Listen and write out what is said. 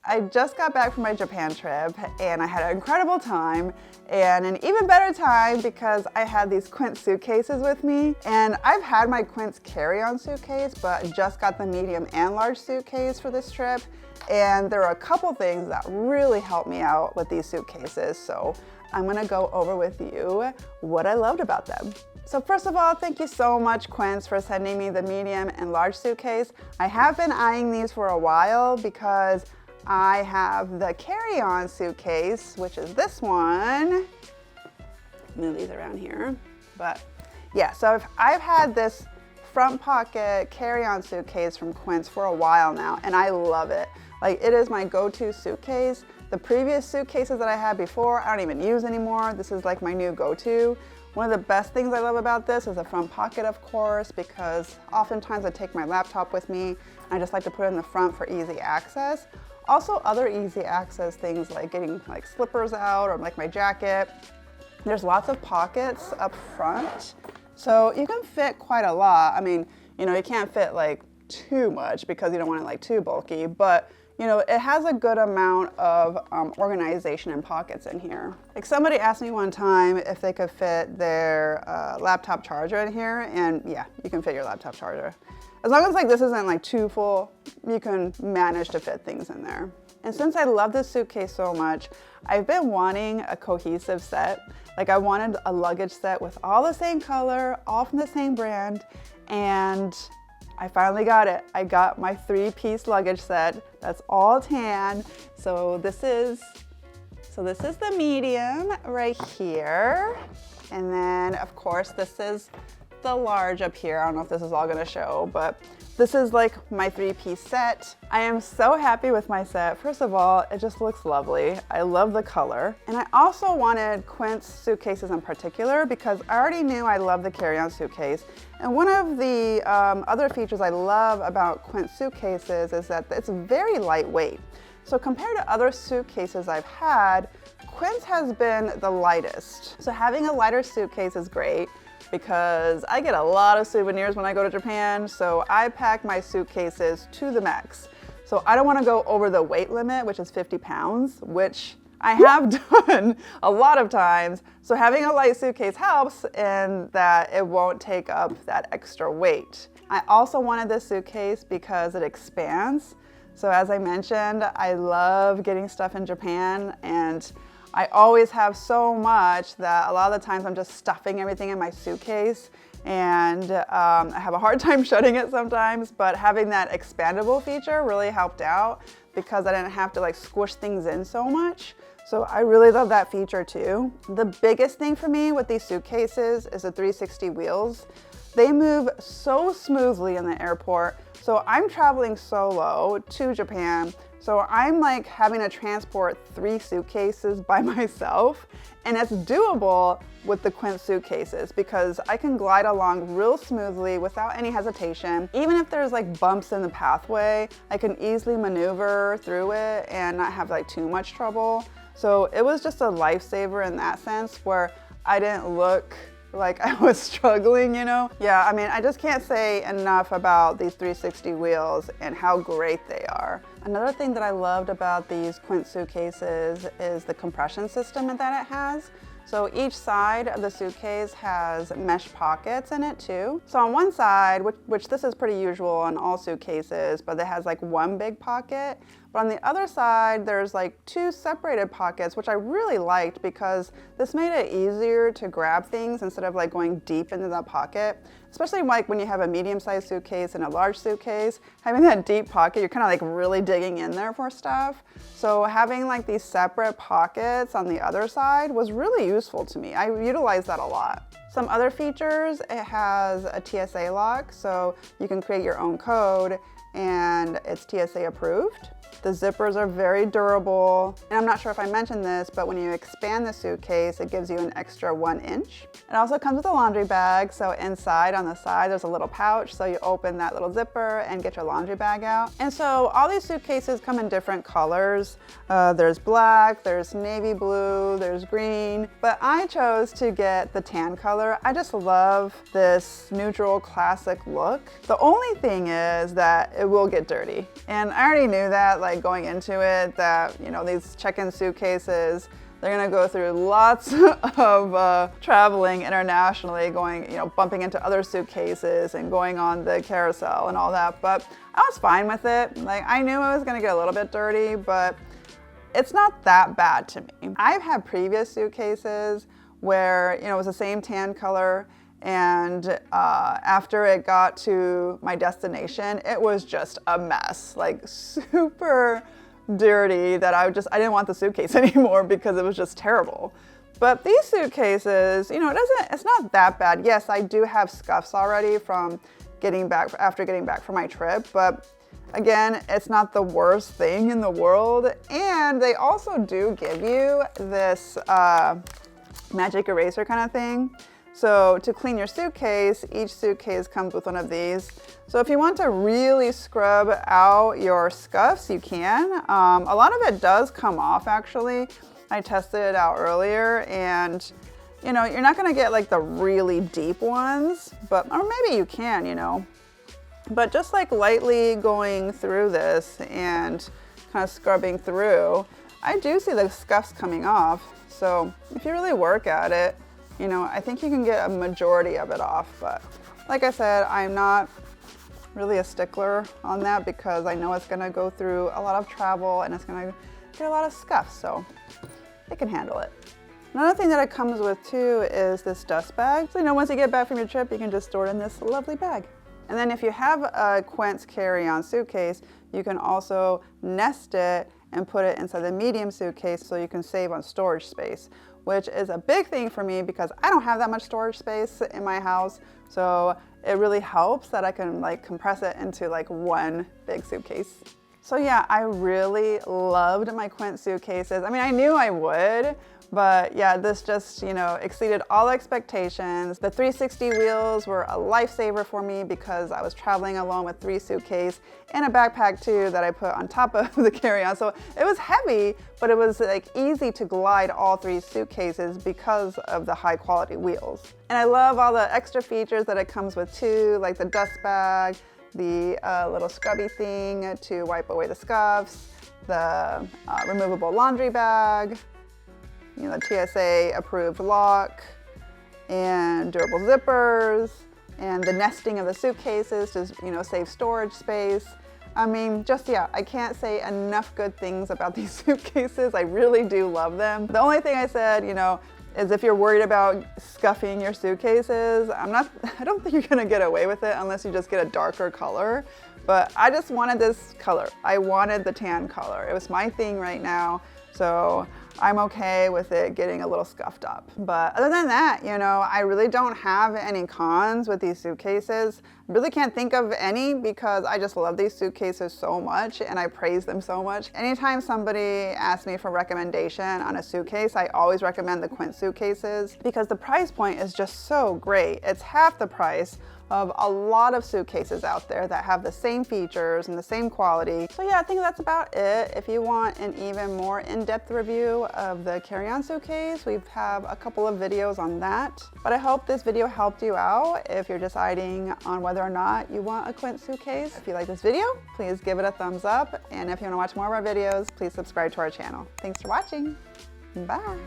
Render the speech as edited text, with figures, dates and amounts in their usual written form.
I just got back from my Japan trip and I had an incredible time, and an even better time because I had these Quince suitcases with me. And I've had my Quince carry-on suitcase, but just got the medium and large suitcase for this trip. And there are a couple things that really helped me out with these suitcases. So I'm gonna go over with you what I loved about them. So first of all, thank you so much, Quince, for sending me the medium and large suitcase. I have been eyeing these for a while because I have the carry-on suitcase, which is this one. Move these around here. But yeah, so I've had this front pocket carry-on suitcase from Quince for a while now, and I love it. Like, it is my go-to suitcase. The previous suitcases that I had before, I don't even use anymore. This is like my new go-to. One of the best things I love about this is the front pocket, of course, because oftentimes I take my laptop with me. I just like to put it in the front for easy access. Also, other easy access things like getting like slippers out or like my jacket. There's lots of pockets up front, so you can fit quite a lot. I mean, you know, you can't fit like too much because you don't want it like too bulky, but you know, it has a good amount of organization and pockets in here. Like, somebody asked me one time if they could fit their laptop charger in here, and yeah, you can fit your laptop charger. As long as like this isn't like too full, you can manage to fit things in there. And since I love this suitcase so much, I've been wanting a cohesive set. Like, I wanted a luggage set with all the same color, all from the same brand, and I finally got it. I got my 3-piece luggage set that's all tan. So this is the medium right here. And then of course this is the large up here. I don't know if this is all gonna show, but this is like my 3-piece set. I am so happy with my set. First of all, it just looks lovely. I love the color. And I also wanted Quince suitcases in particular because I already knew I love the carry-on suitcase. And one of the other features I love about Quince suitcases is that it's very lightweight. So compared to other suitcases I've had, Quince has been the lightest. So having a lighter suitcase is great because I get a lot of souvenirs when I go to Japan, so I pack my suitcases to the max. So I don't want to go over the weight limit, which is 50 pounds, which I have done a lot of times. So having a light suitcase helps in that it won't take up that extra weight. I also wanted this suitcase because it expands. So as I mentioned, I love getting stuff in Japan, and I always have so much that a lot of the times I'm just stuffing everything in my suitcase, and I have a hard time shutting it sometimes, but having that expandable feature really helped out because I didn't have to like squish things in so much. So I really love that feature too. The biggest thing for me with these suitcases is the 360 wheels. They move so smoothly in the airport. So I'm traveling solo to Japan. So I'm like having to transport 3 suitcases by myself, and it's doable with the Quince suitcases because I can glide along real smoothly without any hesitation. Even if there's like bumps in the pathway, I can easily maneuver through it and not have like too much trouble. So it was just a lifesaver in that sense where I didn't look like I was struggling, you know? Yeah, I mean, I just can't say enough about these 360 wheels and how great they are. Another thing that I loved about these Quince suitcases is the compression system that it has. So each side of the suitcase has mesh pockets in it too. So on one side, which this is pretty usual on all suitcases, but it has like one big pocket. But on the other side, there's like 2 separated pockets, which I really liked because this made it easier to grab things instead of like going deep into that pocket. Especially like when you have a medium-sized suitcase and a large suitcase, having that deep pocket, you're kind of like really digging in there for stuff. So having like these separate pockets on the other side was really useful to me. I utilized that a lot. Some other features, it has a TSA lock, so you can create your own code and it's TSA approved. The zippers are very durable. And I'm not sure if I mentioned this, but when you expand the suitcase, it gives you an extra 1 inch. It also comes with a laundry bag, so inside on the side there's a little pouch, so you open that little zipper and get your laundry bag out. And so all these suitcases come in different colors. There's black, there's navy blue, there's green, but I chose to get the tan color. I just love this neutral classic look. The only thing is that it will get dirty. And I already knew that, like going into it, that, you know, these check-in suitcases, they're gonna go through lots of traveling internationally, going, you know, bumping into other suitcases and going on the carousel and all that. But I was fine with it. Like, I knew it was gonna get a little bit dirty, but it's not that bad to me. I've had previous suitcases where, you know, it was the same tan color, and after it got to my destination, it was just a mess, like super dirty, that I didn't want the suitcase anymore because it was just terrible. But these suitcases, you know, it's not that bad. Yes, I do have scuffs already from after getting back from my trip, but again, it's not the worst thing in the world. And they also do give you this magic eraser kind of thing. So to clean your suitcase, each suitcase comes with one of these. So if you want to really scrub out your scuffs, you can. A lot of it does come off actually. I tested it out earlier, and you know, you're not gonna get like the really deep ones, or maybe you can, you know. But just like lightly going through this and kind of scrubbing through, I do see the scuffs coming off. So if you really work at it, you know, I think you can get a majority of it off. But like I said, I'm not really a stickler on that because I know it's gonna go through a lot of travel and it's gonna get a lot of scuffs, so it can handle it. Another thing that it comes with too is this dust bag. So, you know, once you get back from your trip, you can just store it in this lovely bag. And then if you have a Quince carry-on suitcase, you can also nest it and put it inside the medium suitcase so you can save on storage space, which is a big thing for me because I don't have that much storage space in my house. So it really helps that I can like compress it into like one big suitcase. So yeah, I really loved my Quince suitcases. I mean, I knew I would, but yeah, this just, you know, exceeded all expectations. The 360 wheels were a lifesaver for me because I was traveling alone with 3 suitcases and a backpack too that I put on top of the carry-on. So it was heavy, but it was like easy to glide all 3 suitcases because of the high quality wheels. And I love all the extra features that it comes with too, like the dust bag, the little scrubby thing to wipe away the scuffs, the removable laundry bag, you know, the TSA approved lock, and durable zippers, and the nesting of the suitcases to, you know, save storage space. I mean, just, yeah, I can't say enough good things about these suitcases. I really do love them. The only thing I said, you know, is if you're worried about scuffing your suitcases, I don't think you're gonna get away with it unless you just get a darker color. But I just wanted this color. I wanted the tan color. It was my thing right now. So I'm okay with it getting a little scuffed up. But other than that, you know, I really don't have any cons with these suitcases. I really can't think of any because I just love these suitcases so much and I praise them so much. Anytime somebody asks me for recommendation on a suitcase, I always recommend the Quince suitcases because the price point is just so great. It's half the price of a lot of suitcases out there that have the same features and the same quality. So yeah, I think that's about it. If you want an even more in-depth review of the carry-on suitcase, we have a couple of videos on that. But I hope this video helped you out if you're deciding on whether or not you want a Quince suitcase. If you like this video, please give it a thumbs up. And if you want to watch more of our videos, please subscribe to our channel. Thanks for watching. Bye.